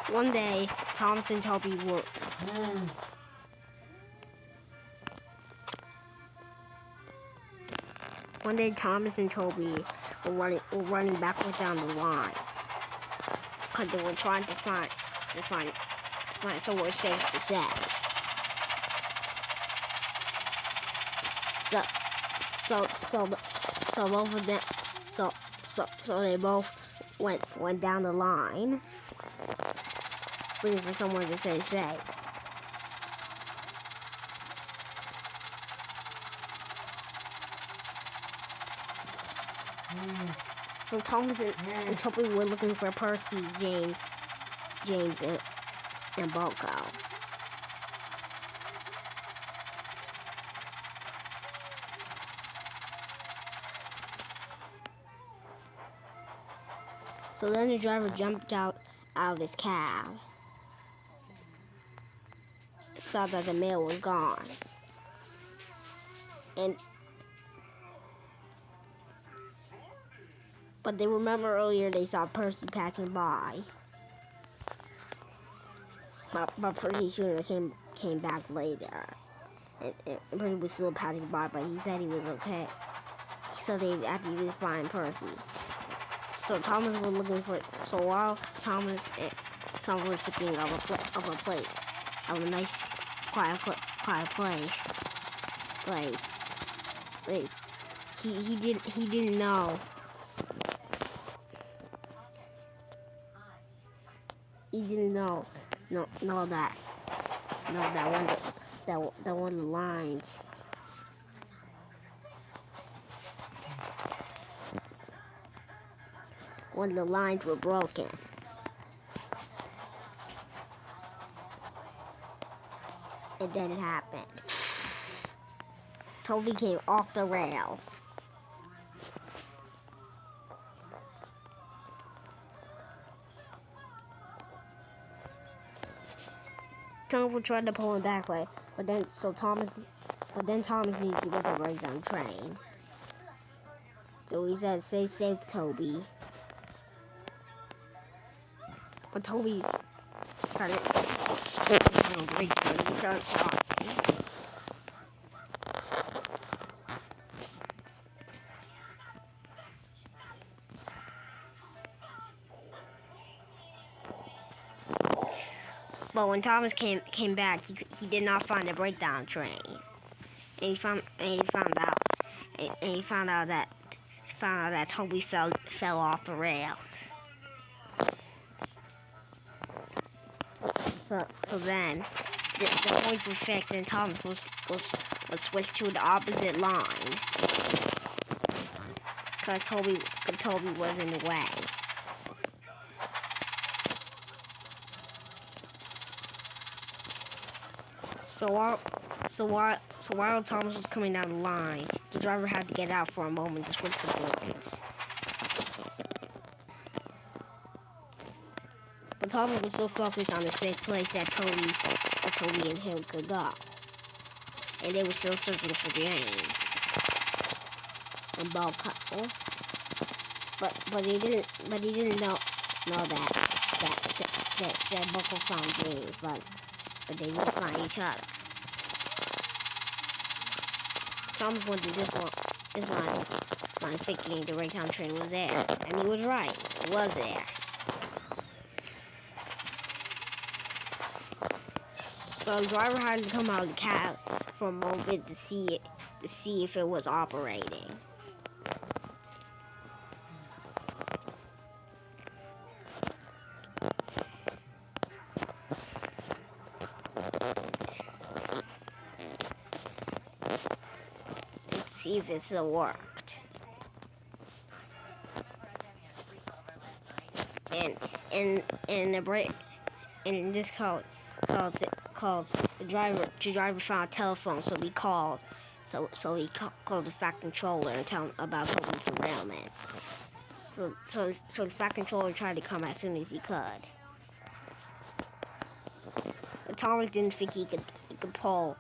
One day, Thomas and Toby were. One day, Thomas and Toby were running backwards down the line because they were trying to find somewhere safe to stay. So both of them, so they both went down the line, looking for somewhere to stay safe. So Thomas and Toby were looking for Percy, James, and Boko. So then the driver jumped out of his cab, saw that the mail was gone, but they remember earlier they saw Percy passing by. But pretty soon it came back later. And Percy was still passing by, but he said he was okay. So they had to find Percy. So Thomas was looking for. So while Thomas was thinking of a place, of a nice quiet place. He didn't know. He didn't know that one of the lines. One of the lines were broken. And then it happened. Toby came off the rails. Toby tried to pull him back, but then Thomas needed to get the brakes on the train. So he said, "Stay safe, Toby." But Toby started he started talking. But when Thomas came back, he did not find the breakdown train, and he found out that Toby fell off the rail. So then the points were fixed, and Thomas was switched to the opposite line because Toby was in the way. So while Thomas was coming down the line, the driver had to get out for a moment to switch the points. But Toby was so focused on the safe place that Toby and him could go, and they were still searching for James and Boko. But he didn't know that Boko found James, but they didn't find each other. Thomas went to this line thinking the Raytown train was there, and he was right. It was there. So the driver had to come out of the cab for a moment to see if it was operating. See if it still worked. And the break, and this called the driver found a telephone, so he called the Fat Controller and tell him about Toby's derailment. So the Fat Controller tried to come as soon as he could. But Thomas didn't think he could pull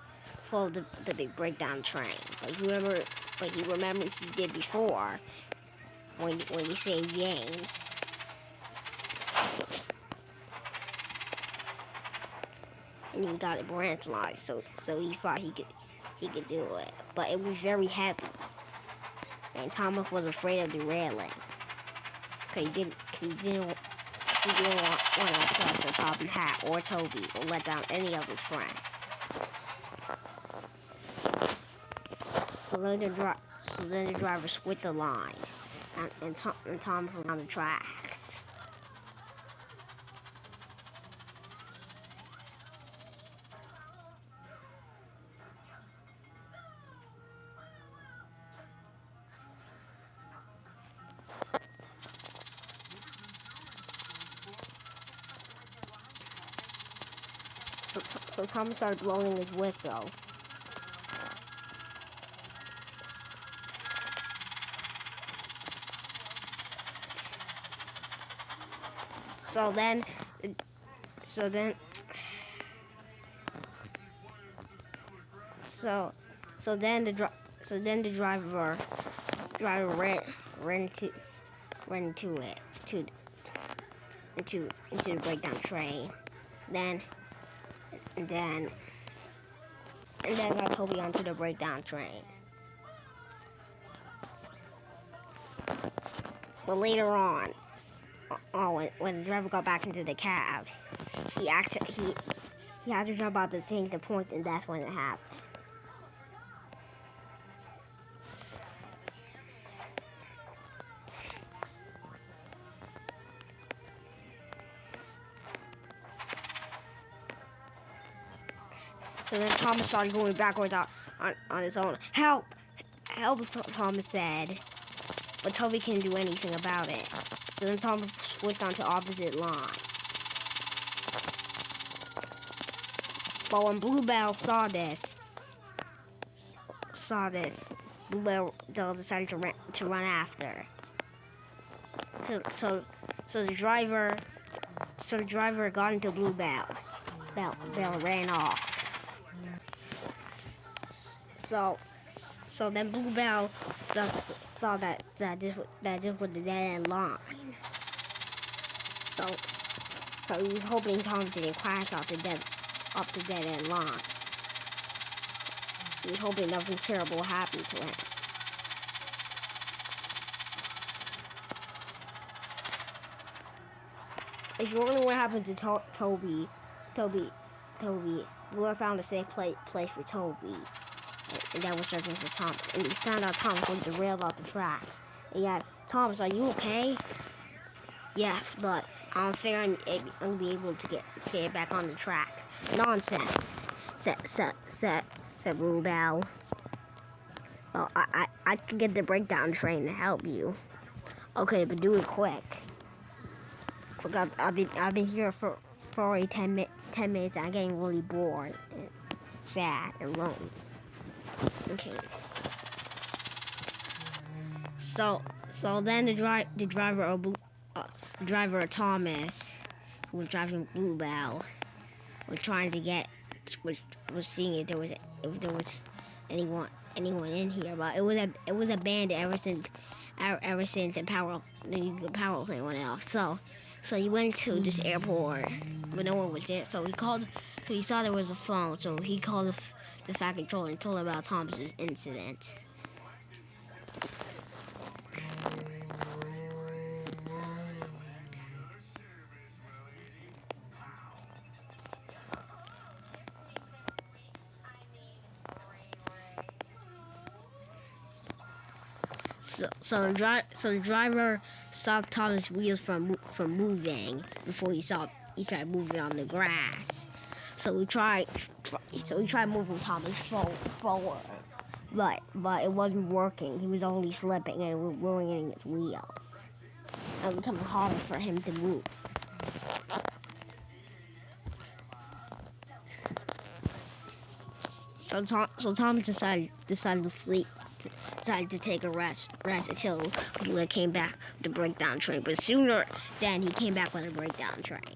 the big breakdown train. But he remembers he did before when he saved James. and he got it brandalized. So he thought he could do it, but it was very heavy, and Thomas was afraid of the railing. Cause he didn't want to upset Sir Toby Hat or Toby or let down any of his friends. So then the driver switched the line, and Thomas was on the tracks. So Thomas started blowing his whistle. So then the driver ran into the breakdown train. Then got Toby onto the breakdown train. But later on, when the driver got back into the cab, he had to jump out to change the point, and that's when it happened. So then Thomas started going backwards on his own. Help! Help, Thomas said. But Toby couldn't do anything about it. So then Thomas switched onto opposite lines. But when Bluebell saw this, Bluebell decided to run after. So the driver got into Bluebell. Bell ran off. So then Bluebell just saw that this was the dead end line. So he was hoping Tom didn't crash off the dead end line. He was hoping nothing terrible happened to him. If you're wondering what happened to Toby, Laura found a safe place for Toby, and that was searching for Thomas. And he found out Thomas was derailed off the tracks. And he asked, Thomas, are you okay? Yes, but I don't think I'm gonna be able to get back on the track. Nonsense, said Bluebell. Well, I could get the breakdown train to help you. Okay, but do it quick. I've been here for already 10 minutes. And I'm getting really bored, and sad, and lonely. Okay. So then the driver Thomas, who was driving Bluebell, was seeing if there was anyone in here, but it was abandoned ever since the power plant went off. So he went to this airport, but no one was there. So he saw there was a phone. So he called the Fat Controller and told him about Thomas's incident. So the driver stopped Thomas' wheels from moving before he tried moving on the grass. So he tried moving Thomas forward, but it wasn't working. He was only slipping and ruining his wheels. It was becoming harder for him to move. So Thomas decided to sleep. Decided to take a rest until Bluebell came back with the breakdown train. But sooner than he came back with a breakdown train.